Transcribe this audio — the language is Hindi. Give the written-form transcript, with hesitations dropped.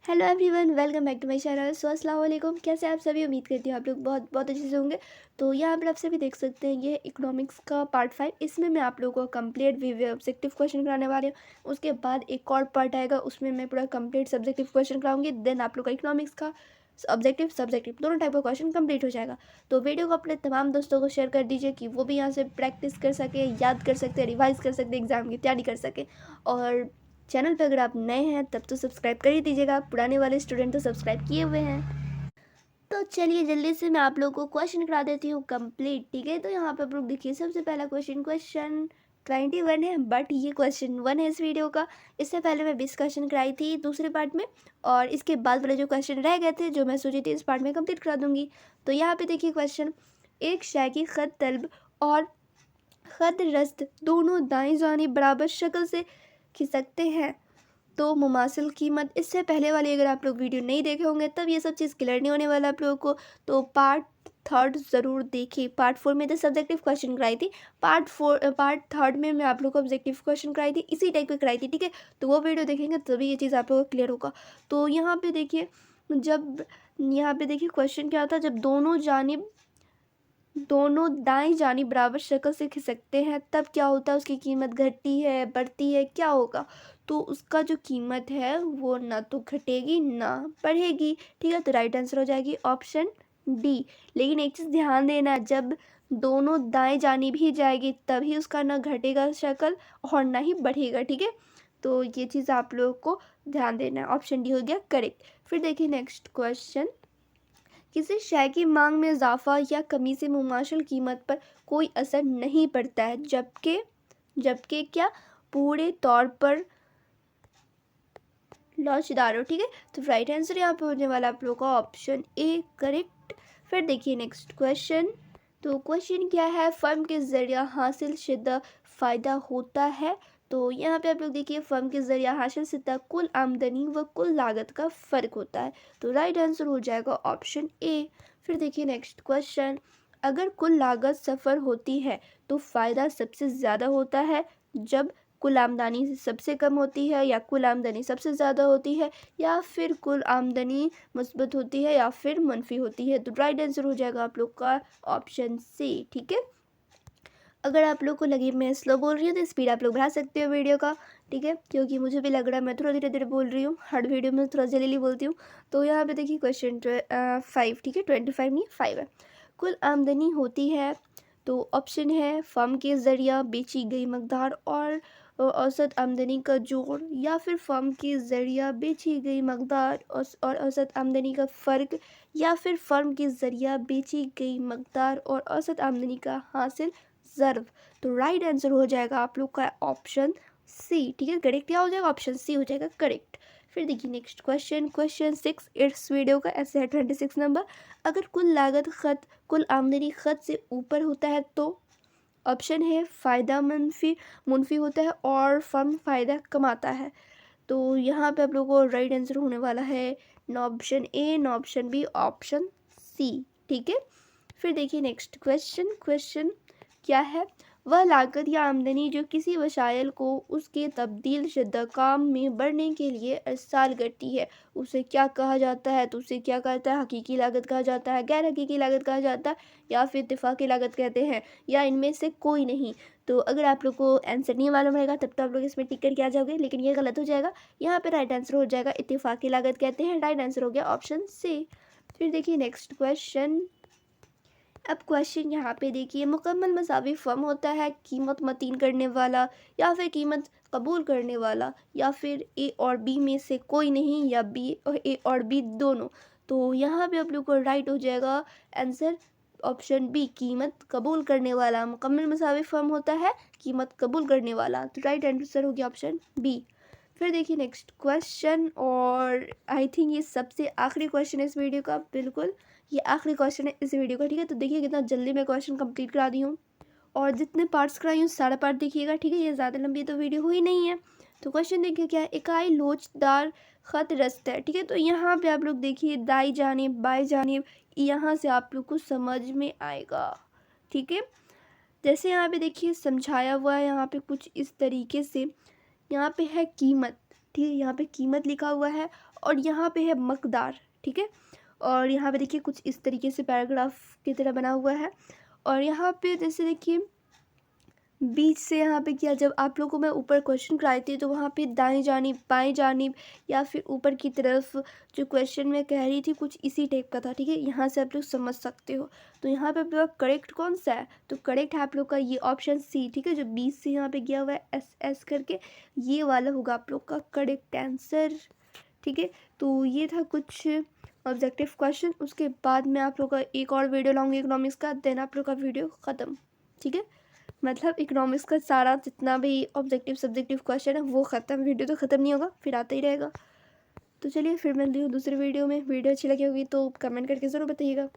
Hello everyone, welcome back to my channel. So अस्सलाम वालेकुम। कैसे आप सभी? उम्मीद करती हूँ आप लोग बहुत बहुत अच्छे से होंगे। तो यहाँ पर आप सभी देख सकते हैं, ये इकोनॉमिक्स का पार्ट 5। इसमें मैं आप लोगों को कंप्लीट वीडियो ऑब्जेक्टिव क्वेश्चन कराने वाली हूँ। उसके बाद एक और पार्ट आएगा, उसमें मैं पूरा कंप्लीट सब्जेक्टिव क्वेश्चन कराऊंगी। देन आप लोग का इकोनॉमिक्स का ऑब्जेक्टिव सब्जेक्टिव दोनों टाइप का क्वेश्चन कंप्लीट हो जाएगा। तो वीडियो को अपने तमाम दोस्तों को शेयर कर दीजिए कि वो भी यहाँ से प्रैक्टिस कर सके, याद कर सकते, रिवाइज कर सकते, एग्जाम की तैयारी कर सके। और चैनल पर अगर आप नए हैं तब तो सब्सक्राइब कर ही दीजिएगा, पुराने वाले स्टूडेंट तो सब्सक्राइब किए हुए हैं। तो चलिए जल्दी से मैं आप लोगों को क्वेश्चन करा देती हूँ कंप्लीट। ठीक है, तो यहाँ पर आप लोग देखिए, सबसे पहला क्वेश्चन 21 है, बट ये क्वेश्चन 1 है इस वीडियो का। इससे पहले मैं 20 क्वेश्चन कराई थी दूसरे पार्ट में, और इसके बाद वाले जो क्वेश्चन रह गए थे, जो मैं सोची थी इस पार्ट में कंप्लीट करा दूंगी। तो यहाँ पे देखिए क्वेश्चन, एक शाय की खत तलब और खत रस्त दोनों दाएं जानिब बराबर शक्ल से खिसकते हैं तो मुमासिल कीमत। इससे पहले वाली अगर आप लोग वीडियो नहीं देखे होंगे तब ये सब चीज़ क्लियर नहीं होने वाला आप लोगों को। तो पार्ट 3 ज़रूर देखिए। पार्ट 4 में तो सब्जेक्टिव क्वेश्चन कराई थी, पार्ट 3 में मैं आप लोग को ऑब्जेक्टिव क्वेश्चन कराई थी, इसी टाइप की कराई थी। ठीक है, तो वो वीडियो देखेंगे तभी ये चीज़ आप लोगों को क्लियर होगा। तो यहाँ पे देखिए, जब यहाँ पे देखिए क्वेश्चन क्या होता है, जब दोनों दाएं जानिब बराबर शक्ल से खिसकते हैं तब क्या होता है, उसकी कीमत घटती है, बढ़ती है, क्या होगा? तो उसका जो कीमत है वो ना तो घटेगी ना बढ़ेगी। ठीक है, तो राइट आंसर हो जाएगी ऑप्शन डी। लेकिन एक चीज़ ध्यान देना, जब दोनों दाएं जानिब ही जाएगी तभी उसका ना घटेगा शक्ल और ना ही बढ़ेगा। ठीक है, तो ये चीज़ आप लोगों को ध्यान देना है। ऑप्शन डी हो गया करेक्ट। फिर देखिए नेक्स्ट क्वेश्चन, किसी शय की मांग में इजाफा या कमी से मुमाशल कीमत पर कोई असर नहीं पड़ता है, जबकि क्या पूरे तौर पर लॉचदार हो। ठीक है, तो राइट आंसर यहाँ पे होने वाला आप लोगों का ऑप्शन ए करेक्ट। फिर देखिए नेक्स्ट क्वेश्चन, तो क्वेश्चन क्या है, फर्म के जरिया हासिल शुदा फ़ायदा होता है। तो यहाँ पे आप लोग देखिए, फर्म के जरिया हासिल शुदा कुल आमदनी व कुल लागत का फ़र्क होता है। तो राइट आंसर हो जाएगा ऑप्शन ए। फिर देखिए नेक्स्ट क्वेश्चन, अगर कुल लागत सफ़र होती है तो फ़ायदा सबसे ज़्यादा होता है जब कुल आमदनी सबसे कम होती है, या कुल आमदनी सबसे ज़्यादा होती है, या फिर कुल आमदनी मुस्बत होती है, या फिर मनफी होती है। तो राइट आंसर हो जाएगा आप लोग का ऑप्शन सी। ठीक है, अगर आप लोग को लगे मैं स्लो बोल रही हूँ तो स्पीड आप लोग बढ़ा सकते हो वीडियो का। ठीक है, क्योंकि मुझे भी लग रहा है मैं थोड़ा धीरे धीरे बोल रही हूँ, हर वीडियो में थोड़ा जल्दी बोलती हूँ। तो यहाँ पे देखिए क्वेश्चन 5, ठीक है, 25 नहीं 5 है। कुल आमदनी होती है, तो ऑप्शन है फर्म के ज़रिया बेची गई मकदार और औसत आमदनी का जोड़, या फिर फर्म के ज़रिया बेची गई मकदार और औसत आमदनी का फ़र्क, या फिर फर्म के ज़रिया बेची गई मकदार और औसत आमदनी का हासिल ज़र्फ। तो राइट आंसर हो जाएगा आप लोग का ऑप्शन सी। ठीक है, करेक्ट क्या हो जाएगा, ऑप्शन सी हो जाएगा करेक्ट। फिर देखिए नेक्स्ट क्वेश्चन 6 इस वीडियो का ऐसे है 26 नंबर, अगर कुल लागत खत कुल आमदनी खत से ऊपर होता है तो ऑप्शन है फ़ायदा मुनफी होता है और फर्म फ़ायदा कमाता है। तो यहाँ पे आप लोगों को राइट आंसर होने वाला है न ऑप्शन ए, न ऑप्शन बी, ऑप्शन सी। ठीक है, फिर देखिए नेक्स्ट क्वेश्चन क्या है, वह लागत या आमदनी जो किसी वसाइल को उसके तब्दील शुदा काम में बढ़ने के लिए इस्तेमाल करती है, उसे क्या कहा जाता है? तो उसे क्या कहता है, हकीकी लागत कहा जाता है, गैर हकीकी लागत कहा जाता है, या फिर इत्तेफाकी लागत कहते हैं, या इनमें से कोई नहीं। तो अगर आप लोग को आंसर नहीं मालूम रहेगा तब तो आप लोग इसमें टिक करके आ जाओगे, लेकिन ये गलत हो जाएगा। यहाँ पे राइट आंसर हो जाएगा इत्तेफाकी लागत कहते हैं। राइट आंसर हो गया ऑप्शन सी। फिर देखिए नेक्स्ट क्वेश्चन, अब क्वेश्चन यहाँ पे देखिए, मुकम्मल मसावी फर्म होता है कीमत मतीन करने वाला, या फिर कीमत कबूल करने वाला, या फिर ए और बी में से कोई नहीं, या बी और ए और बी दोनों। तो यहाँ पे आप लोग को राइट हो जाएगा आंसर ऑप्शन बी, कीमत कबूल करने वाला। मुकम्मल मसावी फर्म होता है कीमत कबूल करने वाला। तो राइट आंसर हो गया ऑप्शन बी। फिर देखिए नेक्स्ट क्वेश्चन, और आई थिंक ये सबसे आखिरी क्वेश्चन है इस वीडियो का, बिल्कुल ये आखिरी क्वेश्चन है इस वीडियो का। ठीक है, तो देखिए कितना जल्दी मैं क्वेश्चन कंप्लीट करा दी हूँ, और जितने पार्ट्स कराई हूँ सारा पार्ट देखिएगा। ठीक है, ये ज़्यादा लंबी तो वीडियो हुई नहीं है। तो क्वेश्चन देखिए क्या है, इकाई लोचदार खत रस्त है। ठीक है, तो यहाँ पे आप लोग देखिए दाई जानिब बाई जानिब, यहाँ से आप लोग को समझ में आएगा। ठीक है, जैसे यहाँ पे देखिए समझाया हुआ है, यहाँ पे कुछ इस तरीके से, यहाँ पे है कीमत। ठीक है, यहाँ पे कीमत लिखा हुआ है और यहाँ पे है मकदार, ठीक है। और यहाँ पे देखिए कुछ इस तरीके से पैराग्राफ की तरह बना हुआ है। और यहाँ पे जैसे देखिए बीच से यहाँ पे किया, जब आप लोगों को मैं ऊपर क्वेश्चन कराई थी तो वहाँ पे दाएं जानिब, बाएं जानिब या फिर ऊपर की तरफ जो क्वेश्चन मैं कह रही थी कुछ इसी टाइप का था, ठीक है। यहाँ से आप लोग समझ सकते हो। तो यहाँ पे आप लोग का करेक्ट कौन सा है, तो करेक्ट है आप लोग का ये ऑप्शन सी, ठीक है। जो बीच से यहाँ पे गया हुआ है एस एस करके, ये वाला होगा आप लोग का करेक्ट आंसर, ठीक है। तो ये था कुछ ऑब्जेक्टिव क्वेश्चन। उसके बाद मैं आप लोग का एक और वीडियो लाऊंगी इकोनॉमिक्स का, देन आप लोग का वीडियो ख़त्म, ठीक है। मतलब इकोनॉमिक्स का सारा जितना भी ऑब्जेक्टिव सब्जेक्टिव क्वेश्चन है वो ख़त्म, वीडियो तो ख़त्म नहीं होगा, फिर आता ही रहेगा। तो चलिए फिर मिलती हूँ दूसरे वीडियो में। वीडियो अच्छी लगी होगी तो कमेंट करके ज़रूर बताइएगा।